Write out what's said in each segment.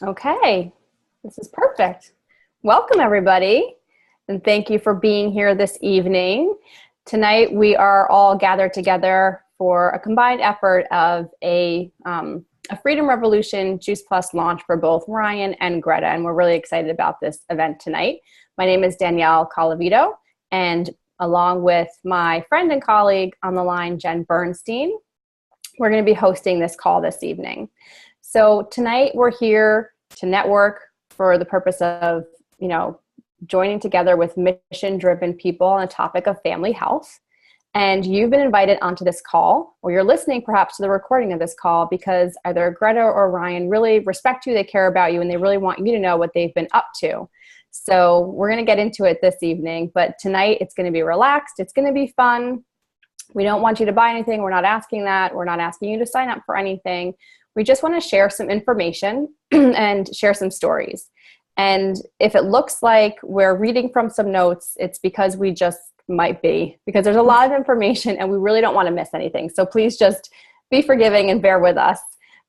Okay, this is perfect. Welcome, everybody, and thank you for being here this evening. Tonight, we are all gathered together for a combined effort of a Freedom Revolution Juice Plus launch for both Ryan and Greta, and we're really excited about this event tonight. My name is Danielle Colavito, and along with my friend and colleague on the line, Jen Bernstein, we're going to be hosting this call this evening. So tonight we're here to network for the purpose of, joining together with mission-driven people on the topic of family health. And you've been invited onto this call, or you're listening perhaps to the recording of this call because either Greta or Ryan really respect you, they care about you, and they really want you to know what they've been up to. So we're going to get into it this evening, but tonight it's going to be relaxed. It's going to be fun. We don't want you to buy anything. We're not asking that. We're not asking you to sign up for anything. We just want to share some information and share some stories. And if it looks like we're reading from some notes, it's because we just might be, because there's a lot of information and we really don't want to miss anything. So please just be forgiving and bear with us.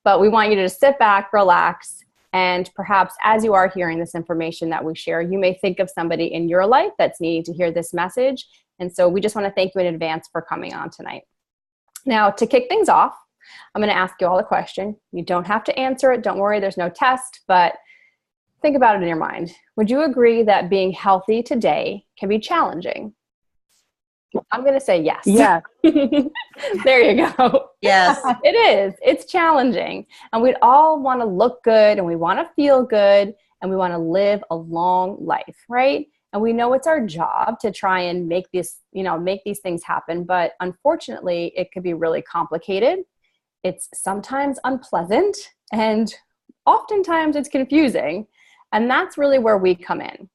But we want you to sit back, relax, and perhaps as you are hearing this information that we share, you may think of somebody in your life that's needing to hear this message. And so we just want to thank you in advance for coming on tonight. Now, to kick things off, I'm going to ask you all a question. You don't have to answer it. Don't worry, there's no test, but think about it in your mind. Would you agree that being healthy today can be challenging? I'm going to say yes. Yeah. There you go. Yes. It is. It's challenging. And we'd all want to look good and we want to feel good and we want to live a long life, right? And we know it's our job to try and make these things happen. But unfortunately, it could be really complicated. It's sometimes unpleasant and oftentimes it's confusing. And that's really where we come in.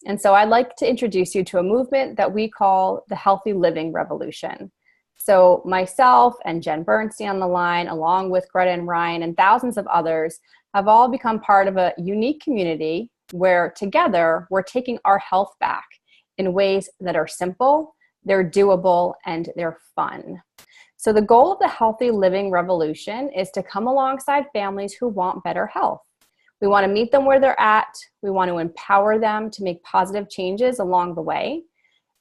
And so I'd like to introduce you to a movement that we call the Healthy Living Revolution. So myself and Jen Bernstein on the line, along with Greta and Ryan and thousands of others, have all become part of a unique community where together we're taking our health back in ways that are simple, they're doable, and they're fun. So the goal of the Healthy Living Revolution is to come alongside families who want better health. We want to meet them where they're at. We want to empower them to make positive changes along the way.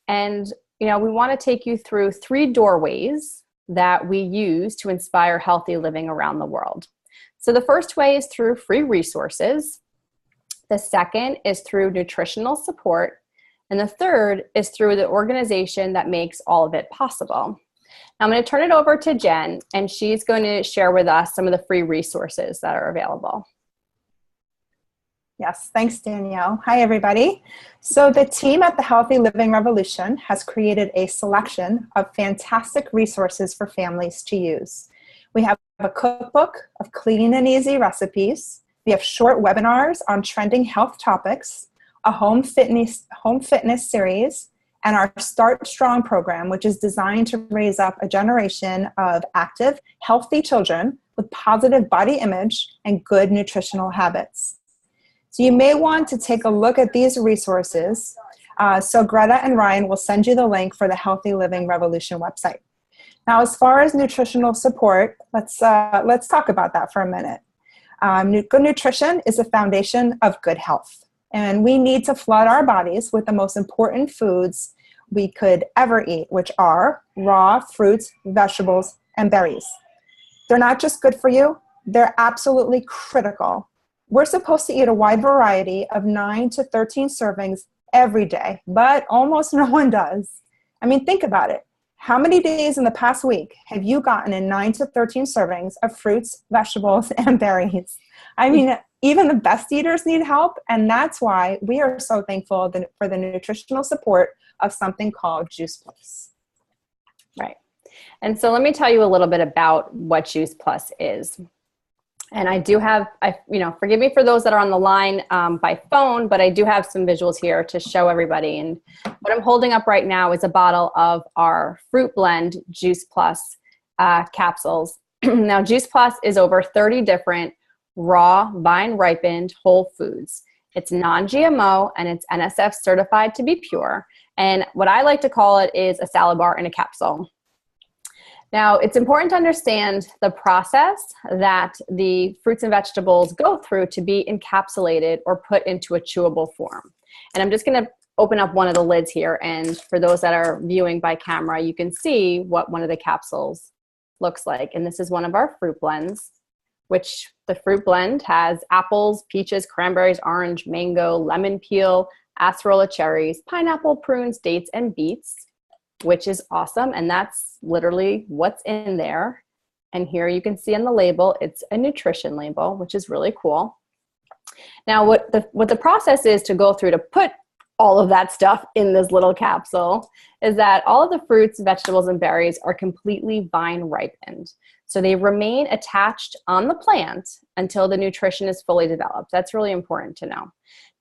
And, we want to take you through 3 doorways that we use to inspire healthy living around the world. So the first way is through free resources. The second is through nutritional support. And the third is through the organization that makes all of it possible. Now I'm going to turn it over to Jen, and she's going to share with us some of the free resources that are available. Yes, thanks, Danielle. Hi, everybody. So the team at the Healthy Living Revolution has created a selection of fantastic resources for families to use. We have a cookbook of clean and easy recipes. We have short webinars on trending health topics, a home fitness series, and our Start Strong program, which is designed to raise up a generation of active, healthy children with positive body image and good nutritional habits. So you may want to take a look at these resources. So Greta and Ryan will send you the link for the Healthy Living Revolution website. Now, as far as nutritional support, let's talk about that for a minute. Good nutrition is the foundation of good health. And we need to flood our bodies with the most important foods we could ever eat, which are raw fruits, vegetables, and berries. They're not just good for you, they're absolutely critical. We're supposed to eat a wide variety of 9 to 13 servings every day, but almost no one does. I mean, think about it. How many days in the past week have you gotten in 9 to 13 servings of fruits, vegetables, and berries? I mean, even the best eaters need help, and that's why we are so thankful for the nutritional support of something called Juice Plus. Right. And so let me tell you a little bit about what Juice Plus is. And I do have, forgive me for those that are on the line by phone, but I do have some visuals here to show everybody. And what I'm holding up right now is a bottle of our Fruit Blend Juice Plus capsules. Now, Juice Plus is over 30 different raw, vine-ripened whole foods. It's non-GMO and it's NSF certified to be pure. And what I like to call it is a salad bar in a capsule. Now, it's important to understand the process that the fruits and vegetables go through to be encapsulated or put into a chewable form. And I'm just going to open up one of the lids here. And for those that are viewing by camera, you can see what one of the capsules looks like. And this is one of our fruit blends, which the fruit blend has apples, peaches, cranberries, orange, mango, lemon peel, acerola cherries, pineapple, prunes, dates, and beets, which is awesome. And that's literally what's in there. And here you can see on the label, it's a nutrition label, which is really cool. Now, what the process is to go through to put all of that stuff in this little capsule is that all of the fruits, vegetables, and berries are completely vine ripened. So they remain attached on the plant until the nutrition is fully developed. That's really important to know.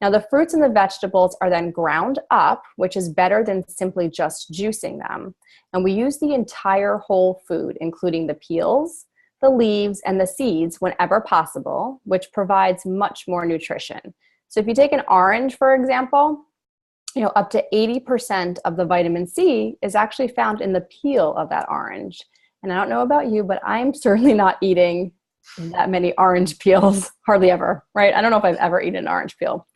Now, the fruits and the vegetables are then ground up, which is better than simply just juicing them. And we use the entire whole food, including the peels, the leaves, and the seeds whenever possible, which provides much more nutrition. So if you take an orange, for example, up to 80% of the vitamin C is actually found in the peel of that orange. And I don't know about you, but I'm certainly not eating that many orange peels, hardly ever, right? I don't know if I've ever eaten an orange peel.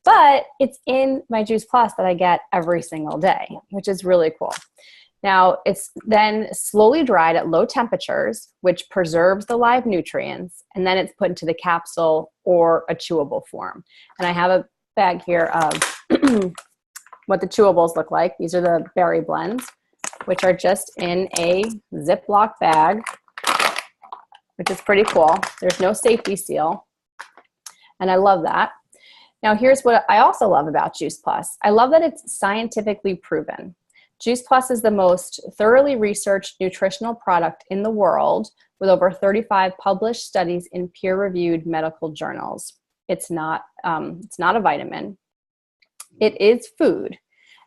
But it's in my Juice Plus that I get every single day, which is really cool. Now, it's then slowly dried at low temperatures, which preserves the live nutrients, and then it's put into the capsule or a chewable form. And I have a bag here of what the chewables look like. These are the berry blends, which are just in a Ziploc bag, which is pretty cool. There's no safety seal, and I love that. Now, here's what I also love about Juice Plus. I love that it's scientifically proven. Juice Plus is the most thoroughly researched nutritional product in the world with over 35 published studies in peer-reviewed medical journals. It's not a vitamin. It is food.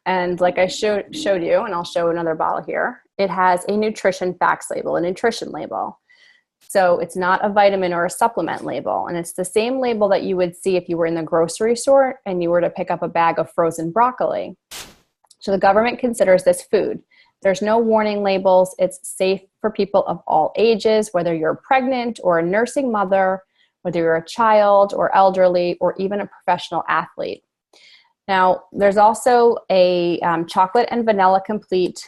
And like I showed you, and I'll show another bottle here, it has a nutrition facts label, a nutrition label. So it's not a vitamin or a supplement label. And it's the same label that you would see if you were in the grocery store and you were to pick up a bag of frozen broccoli. So the government considers this food. There's no warning labels. It's safe for people of all ages, whether you're pregnant or a nursing mother, whether you're a child or elderly, or even a professional athlete. Now, there's also a chocolate and vanilla complete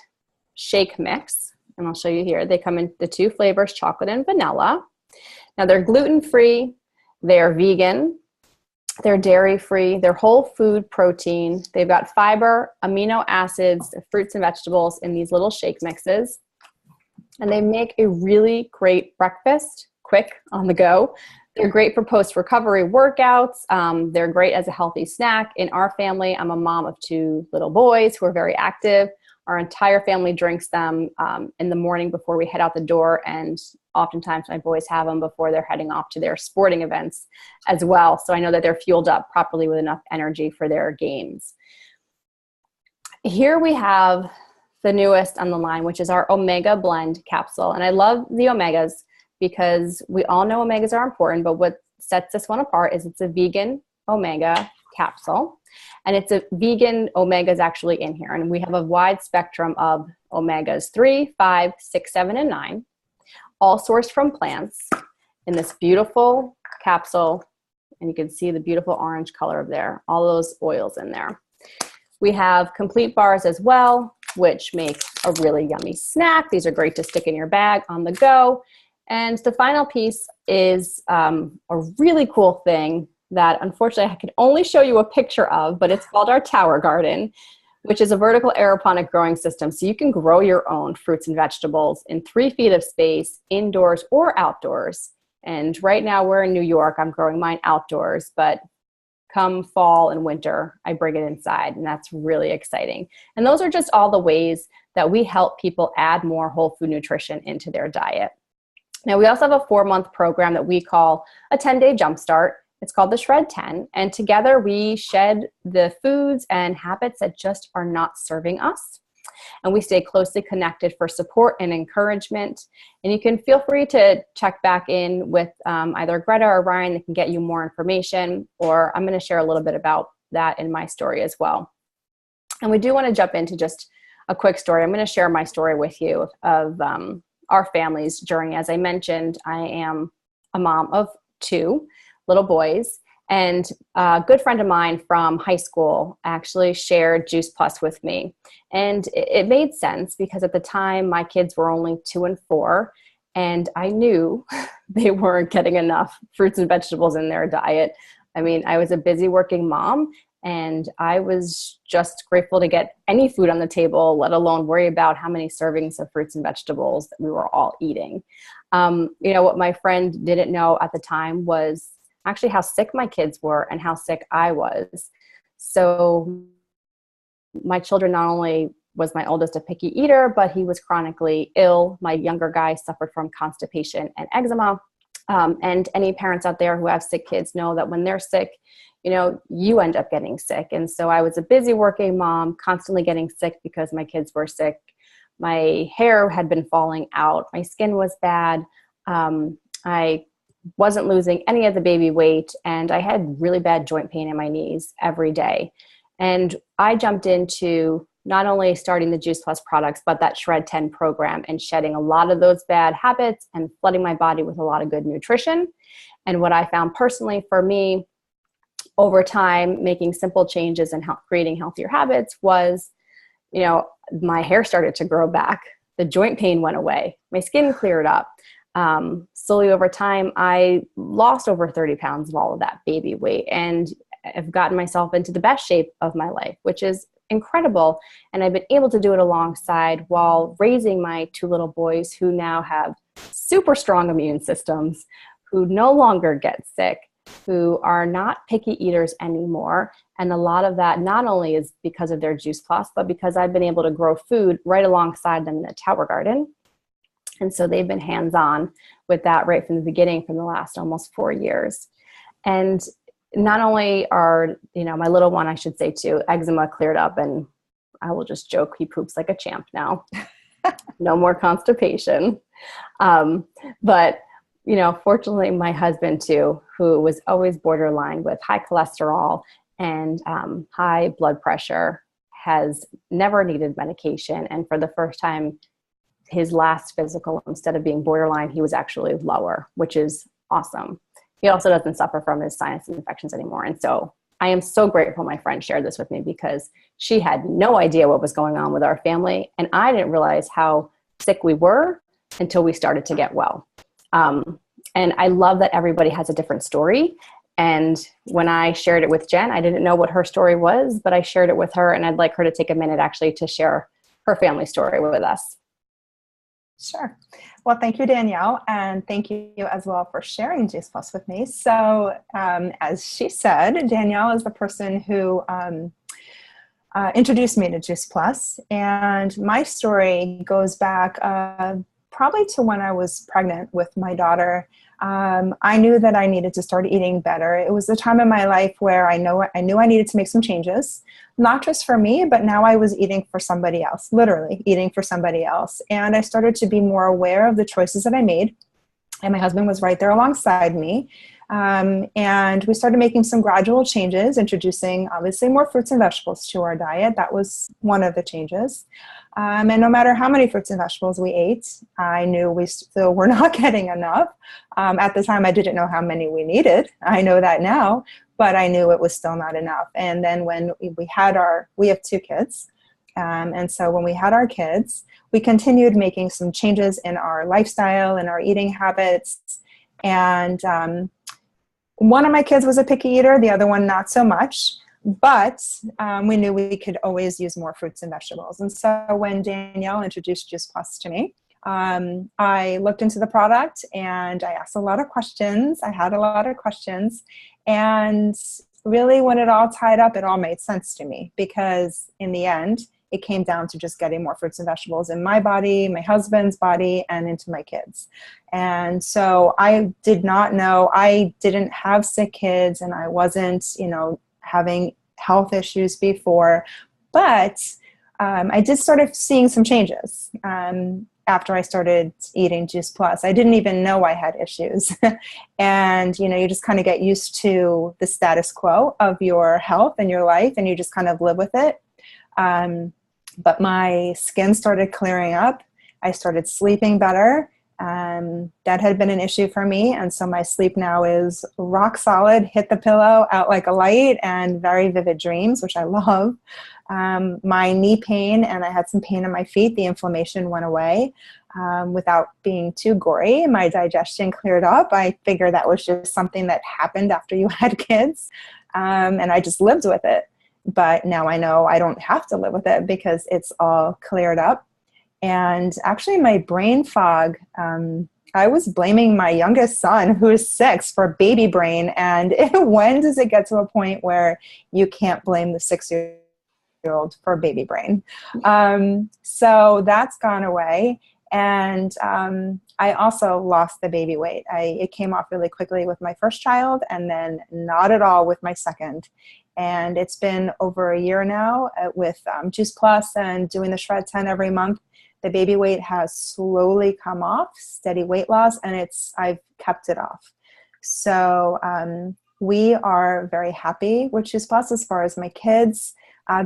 shake mix. And I'll show you here. They come in the two flavors, chocolate and vanilla. Now, they're gluten-free, they're vegan, they're dairy-free, they're whole food protein. They've got fiber, amino acids, fruits and vegetables in these little shake mixes. And they make a really great breakfast, quick, on the go. They're great for post-recovery workouts. They're great as a healthy snack. In our family, I'm a mom of 2 little boys who are very active. Our entire family drinks them in the morning before we head out the door, and oftentimes my boys have them before they're heading off to their sporting events as well. So I know that they're fueled up properly with enough energy for their games. Here we have the newest on the line, which is our Omega Blend capsule. And I love the Omegas because we all know Omegas are important, but what sets this one apart is it's a vegan Omega capsule. And it's a vegan omegas actually in here. And we have a wide spectrum of omegas 3, 5, 6, 7, and 9, all sourced from plants in this beautiful capsule. And you can see the beautiful orange color of there, all those oils in there. We have complete bars as well, which make a really yummy snack. These are great to stick in your bag on the go. And the final piece is a really cool thing that unfortunately I can only show you a picture of, but it's called our Tower Garden, which is a vertical aeroponic growing system. So you can grow your own fruits and vegetables in 3 feet of space, indoors or outdoors. And right now we're in New York. I'm growing mine outdoors, but come fall and winter, I bring it inside, and that's really exciting. And those are just all the ways that we help people add more whole food nutrition into their diet. Now, we also have a 4-month program that we call a 10-day jumpstart. It's called the Shred 10, and together we shed the foods and habits that just are not serving us. And we stay closely connected for support and encouragement. And you can feel free to check back in with either Greta or Ryan that can get you more information, or I'm going to share a little bit about that in my story as well. And we do want to jump into just a quick story. I'm going to share my story with you of our family's journey. As I mentioned, I am a mom of 2 little boys, and a good friend of mine from high school actually shared Juice Plus with me. And it made sense because at the time my kids were only 2 and 4, and I knew they weren't getting enough fruits and vegetables in their diet. I mean, I was a busy working mom, and I was just grateful to get any food on the table, let alone worry about how many servings of fruits and vegetables that we were all eating. What my friend didn't know at the time was actually how sick my kids were and how sick I was. So my children, not only was my oldest a picky eater, but he was chronically ill. My younger guy suffered from constipation and eczema. And any parents out there who have sick kids know that when they're sick, you end up getting sick. And so I was a busy working mom, constantly getting sick because my kids were sick. My hair had been falling out. My skin was bad. I wasn't losing any of the baby weight, and I had really bad joint pain in my knees every day. And I jumped into not only starting the Juice Plus products, but that Shred 10 program, and shedding a lot of those bad habits and flooding my body with a lot of good nutrition. And what I found personally for me over time, making simple changes and creating healthier habits was, my hair started to grow back. The joint pain went away. My skin cleared up. Slowly over time, I lost over 30 pounds of all of that baby weight, and I've gotten myself into the best shape of my life, which is incredible. And I've been able to do it alongside while raising my 2 little boys who now have super strong immune systems, who no longer get sick, who are not picky eaters anymore. And a lot of that not only is because of their Juice Plus, but because I've been able to grow food right alongside them in the tower garden. And so they've been hands-on with that right from the beginning, from the last almost 4 years. And not only are, my little one, I should say too, eczema cleared up, and I will just joke, he poops like a champ now. No more constipation. But fortunately, my husband too, who was always borderline with high cholesterol and high blood pressure, has never needed medication. And for the first time, his last physical, instead of being borderline, he was actually lower, which is awesome. He also doesn't suffer from his sinus infections anymore. And so I am so grateful my friend shared this with me, because she had no idea what was going on with our family. And I didn't realize how sick we were until we started to get well. And I love that everybody has a different story. And when I shared it with Jen, I didn't know what her story was, but I shared it with her, and I'd like her to take a minute actually to share her family story with us. Sure. Well, thank you, Danielle, and thank you as well for sharing Juice Plus with me. So as she said, Danielle is the person who introduced me to Juice Plus, and my story goes back probably to when I was pregnant with my daughter. I knew that I needed to start eating better. It was a time in my life where I knew I needed to make some changes, not just for me, but now I was eating for somebody else, literally eating for somebody else. And I started to be more aware of the choices that I made. And my husband was right there alongside me. And we started making some gradual changes, introducing obviously more fruits and vegetables to our diet. That was one of the changes. And no matter how many fruits and vegetables we ate, I knew we still were not getting enough. At the time, I didn't know how many we needed. I know that now, but I knew it was still not enough. And then when we have 2 kids. And so when we had our kids, we continued making some changes in our lifestyle and our eating habits. And one of my kids was a picky eater, the other one not so much. But we knew we could always use more fruits and vegetables. And so when Danielle introduced Juice Plus to me, I looked into the product and I asked a lot of questions. I had a lot of questions. And really, when it all tied up, it all made sense to me, because in the end, it came down to just getting more fruits and vegetables in my body, my husband's body, and into my kids. And so I did not know, I didn't have sick kids, and I wasn't, having health issues before, but I did start seeing some changes after I started eating Juice Plus. I didn't even know I had issues. And, you just kind of get used to the status quo of your health and your life, and you just kind of live with it. but my skin started clearing up. I started sleeping better. That had been an issue for me. And so my sleep now is rock solid, hit the pillow, out like a light, and very vivid dreams, which I love. My knee pain, and I had some pain in my feet, the inflammation went away without being too gory. My digestion cleared up. I figured that was just something that happened after you had kids. And I just lived with it. But now I know I don't have to live with it because it's all cleared up. And actually my brain fog, I was blaming my youngest son, who is 6, for baby brain. And when does it get to a point where you can't blame the 6-year-old for baby brain? So that's gone away. And I also lost the baby weight. It came off really quickly with my first child, and then not at all with my second. And it's been over a year now with Juice Plus and doing the Shred 10 every month. The baby weight has slowly come off, steady weight loss, and I've kept it off. So we are very happy with Juice Plus as far as my kids.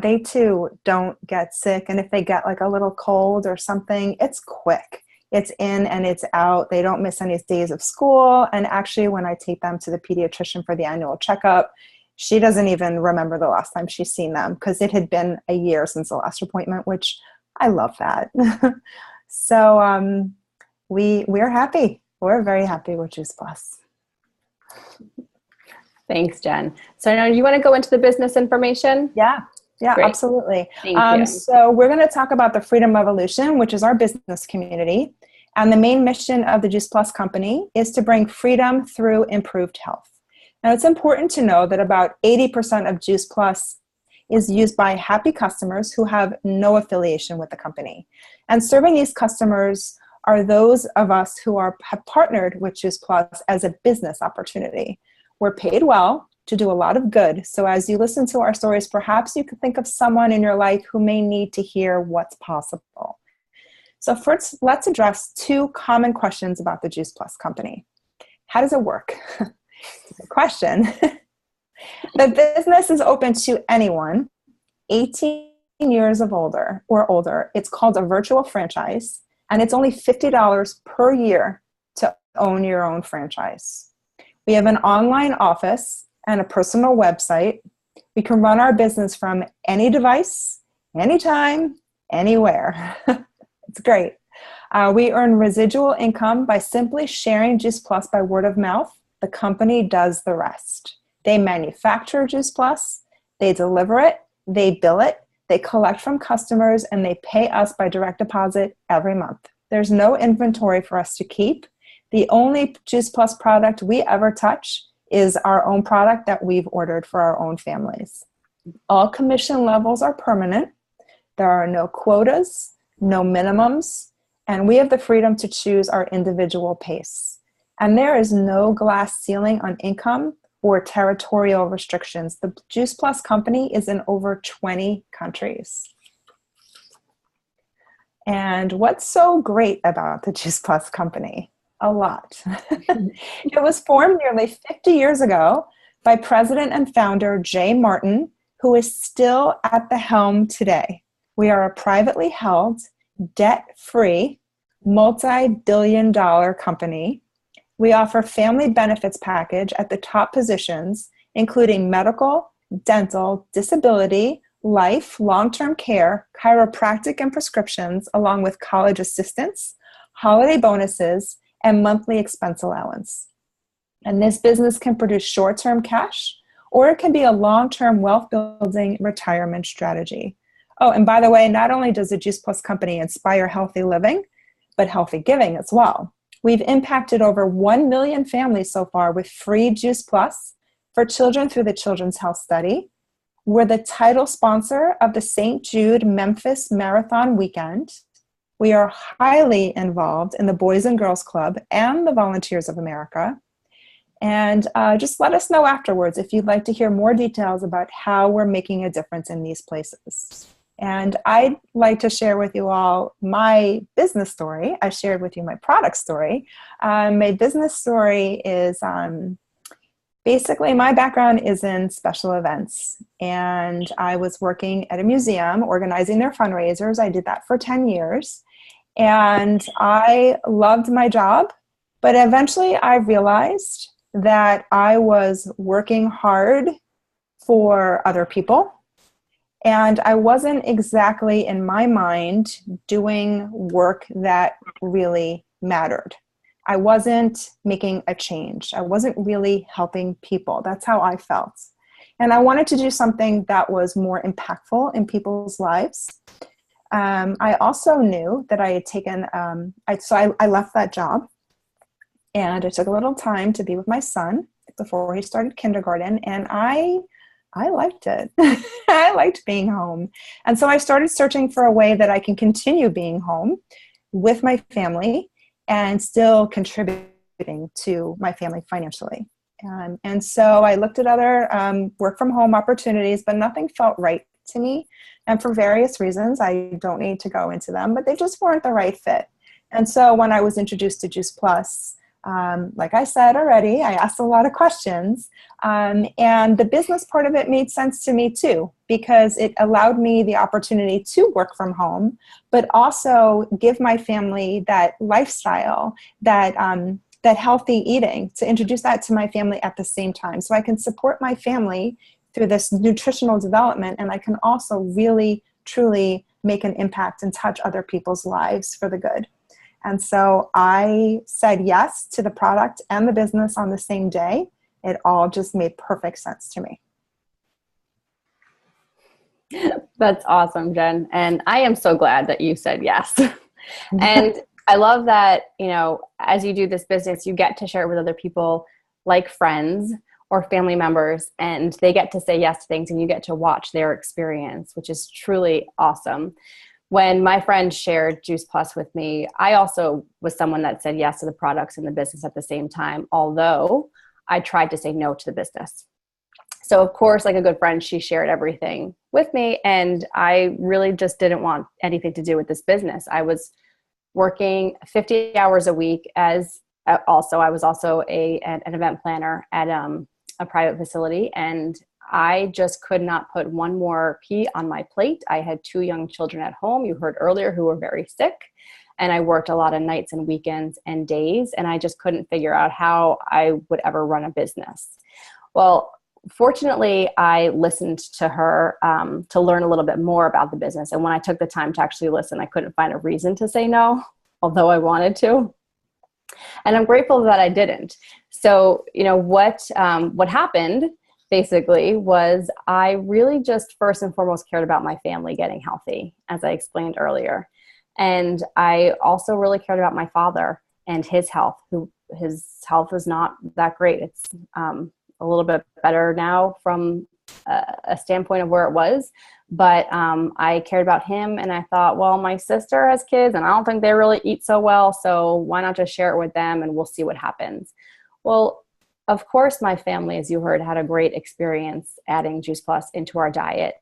They too don't get sick. And if they get like a little cold or something, it's quick. It's in and it's out. They don't miss any days of school. And actually, when I take them to the pediatrician for the annual checkup, she doesn't even remember the last time she's seen them because it had been a year since the last appointment, which I love that. So we're happy. We're very happy with Juice Plus. Thanks, Jen. So now you want to go into the business information? Yeah, Great. Absolutely. Thank you. So we're going to talk about the Freedom Revolution, which is our business community. And the main mission of the Juice Plus company is to bring freedom through improved health. Now, it's important to know that about 80% of Juice Plus is used by happy customers who have no affiliation with the company. And serving these customers are those of us who have partnered with Juice Plus as a business opportunity. We're paid well to do a lot of good. So as you listen to our stories, perhaps you could think of someone in your life who may need to hear what's possible. So first, let's address 2 common questions about the Juice Plus company. How does it work? Good question. The business is open to anyone 18 years of older or older. It's called a virtual franchise, and it's only $50 per year to own your own franchise. We have an online office and a personal website. We can run our business from any device, anytime, anywhere. It's great. We earn residual income by simply sharing Juice Plus by word of mouth. The company does the rest. They manufacture Juice Plus, they deliver it, they bill it, they collect from customers, and they pay us by direct deposit every month. There's no inventory for us to keep. The only Juice Plus product we ever touch is our own product that we've ordered for our own families. All commission levels are permanent. There are no quotas, no minimums, and we have the freedom to choose our individual pace. And there is no glass ceiling on income or territorial restrictions. The Juice Plus company is in over 20 countries. And what's so great about the Juice Plus company? A lot. It was formed nearly 50 years ago by President and founder Jay Martin, who is still at the helm today. We are a privately held, debt-free, multi-billion-dollar company. We offer family benefits package at the top positions, including medical, dental, disability, life, long-term care, chiropractic and prescriptions, along with college assistance, holiday bonuses, and monthly expense allowance. And this business can produce short-term cash, or it can be a long-term wealth-building retirement strategy. Oh, and by the way, not only does the Juice Plus company inspire healthy living, but healthy giving as well. We've impacted over 1 million families so far with free Juice Plus for children through the Children's Health Study. We're the title sponsor of the St. Jude Memphis Marathon Weekend. We are highly involved in the Boys and Girls Club and the Volunteers of America. And just let us know afterwards if you'd like to hear more details about how we're making a difference in these places. And I'd like to share with you all my business story. I shared with you my product story. My business story is Basically, my background is in special events, and I was working at a museum organizing their fundraisers. I did that for 10 years, and I loved my job, but eventually I realized that I was working hard for other people, and I wasn't exactly, in my mind, doing work that really mattered. I wasn't making a change. I wasn't really helping people. That's how I felt. And I wanted to do something that was more impactful in people's lives. I also knew that I had taken, I left that job, and I took a little time to be with my son before he started kindergarten, and I liked it. I liked being home. And so I started searching for a way that I can continue being home with my family and still contributing to my family financially. And so I looked at other work from home opportunities, but nothing felt right to me. And for various reasons, I don't need to go into them, but they just weren't the right fit. And so when I was introduced to Juice Plus, like I said already, I asked a lot of questions, and the business part of it made sense to me too, because it allowed me the opportunity to work from home, but also give my family that lifestyle, that healthy eating, to introduce that to my family at the same time. So I can support my family through this nutritional development, and I can also really, truly make an impact and touch other people's lives for the good. And so I said yes to the product and the business on the same day. It all just made perfect sense to me. That's awesome, Jen. And I am so glad that you said yes. And I love that, as you do this business, you get to share it with other people, like friends or family members, and they get to say yes to things, and you get to watch their experience, which is truly awesome. When my friend shared Juice Plus with me, I also was someone that said yes to the products and the business at the same time, although I tried to say no to the business. So of course, like a good friend, she shared everything with me, and I really just didn't want anything to do with this business. I was working 50 hours a week I was also an event planner at a private facility, and I just could not put one more pea on my plate. I had 2 young children at home, you heard earlier, who were very sick. And I worked a lot of nights and weekends and days, and I just couldn't figure out how I would ever run a business. Well, fortunately, I listened to her to learn a little bit more about the business. And when I took the time to actually listen, I couldn't find a reason to say no, although I wanted to. And I'm grateful that I didn't. So, what happened basically was I really just first and foremost cared about my family getting healthy, as I explained earlier. And I also really cared about my father and his health. His health is not that great. It's a little bit better now from a standpoint of where it was. But I cared about him, and I thought, well, my sister has kids, and I don't think they really eat so well, so why not just share it with them, and we'll see what happens. Well, of course, my family, as you heard, had a great experience adding Juice Plus into our diet,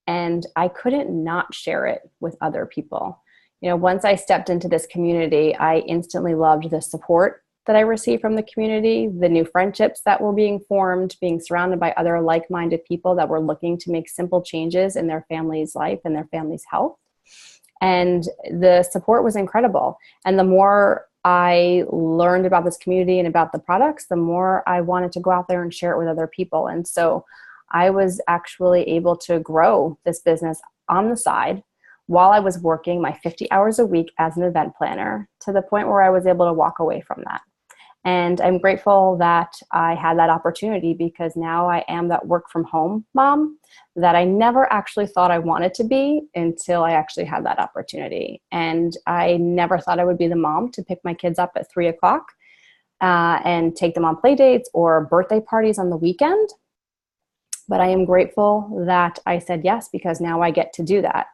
and I couldn't not share it with other people. Once I stepped into this community, I instantly loved the support that I received from the community, the new friendships that were being formed, being surrounded by other like-minded people that were looking to make simple changes in their family's life and their family's health. And the support was incredible. And the more I learned about this community and about the products, the more I wanted to go out there and share it with other people. And so I was actually able to grow this business on the side while I was working my 50 hours a week as an event planner, to the point where I was able to walk away from that. And I'm grateful that I had that opportunity, because now I am that work from home mom that I never actually thought I wanted to be until I actually had that opportunity. And I never thought I would be the mom to pick my kids up at 3:00 and take them on play dates or birthday parties on the weekend. But I am grateful that I said yes, because now I get to do that.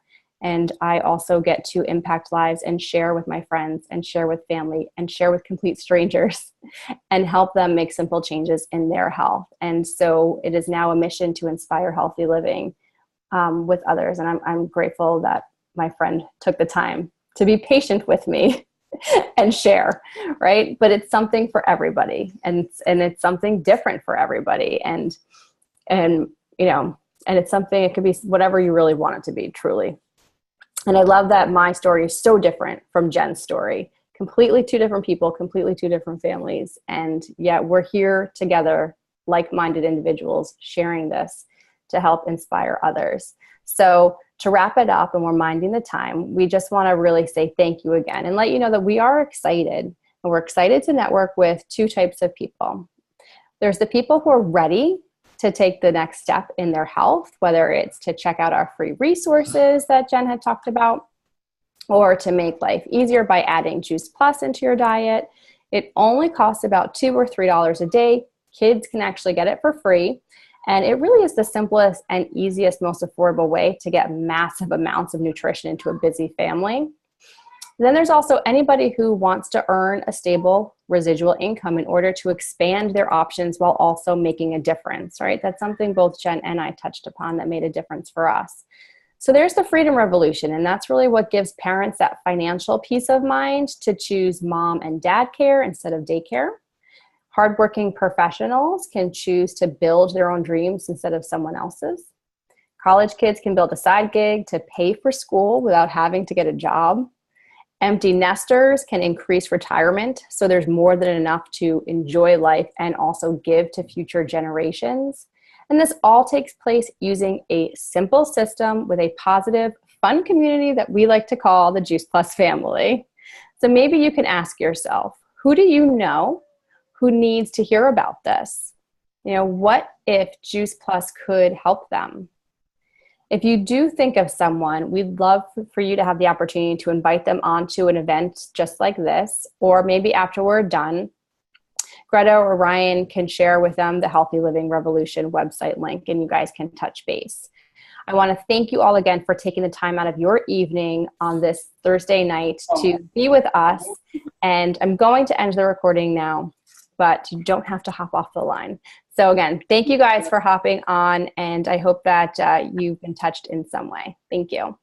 And I also get to impact lives and share with my friends and share with family and share with complete strangers and help them make simple changes in their health. And so it is now a mission to inspire healthy living with others. And I'm grateful that my friend took the time to be patient with me and share, right? But it's something for everybody, and it's something different for everybody, and you know, and it's something, it could be whatever you really want it to be, truly. And I love that my story is so different from Jen's story. Completely two different people, completely two different families, and yet we're here together, like-minded individuals, sharing this to help inspire others. So to wrap it up, and we're minding the time, we just want to really say thank you again and let you know that we are excited, and we're excited to network with two types of people. There's the people who are ready to take the next step in their health, whether it's to check out our free resources that Jen had talked about, or to make life easier by adding Juice Plus into your diet. It only costs about $2 or $3 a day. Kids can actually get it for free. And it really is the simplest and easiest, most affordable way to get massive amounts of nutrition into a busy family. Then there's also anybody who wants to earn a stable residual income in order to expand their options while also making a difference, right? That's something both Jen and I touched upon that made a difference for us. So there's the Freedom Revolution, and that's really what gives parents that financial peace of mind to choose mom and dad care instead of daycare. Hardworking professionals can choose to build their own dreams instead of someone else's. College kids can build a side gig to pay for school without having to get a job. Empty nesters can increase retirement, so there's more than enough to enjoy life and also give to future generations. And this all takes place using a simple system with a positive, fun community that we like to call the Juice Plus family. So maybe you can ask yourself, who do you know who needs to hear about this? You know, what if Juice Plus could help them? If you do think of someone, we'd love for you to have the opportunity to invite them onto an event just like this, or maybe after we're done, Greta or Ryan can share with them the Healthy Living Revolution website link, and you guys can touch base. I want to thank you all again for taking the time out of your evening on this Thursday night to be with us. And I'm going to end the recording now, but you don't have to hop off the line. So again, thank you guys for hopping on, and I hope that you've been touched in some way. Thank you.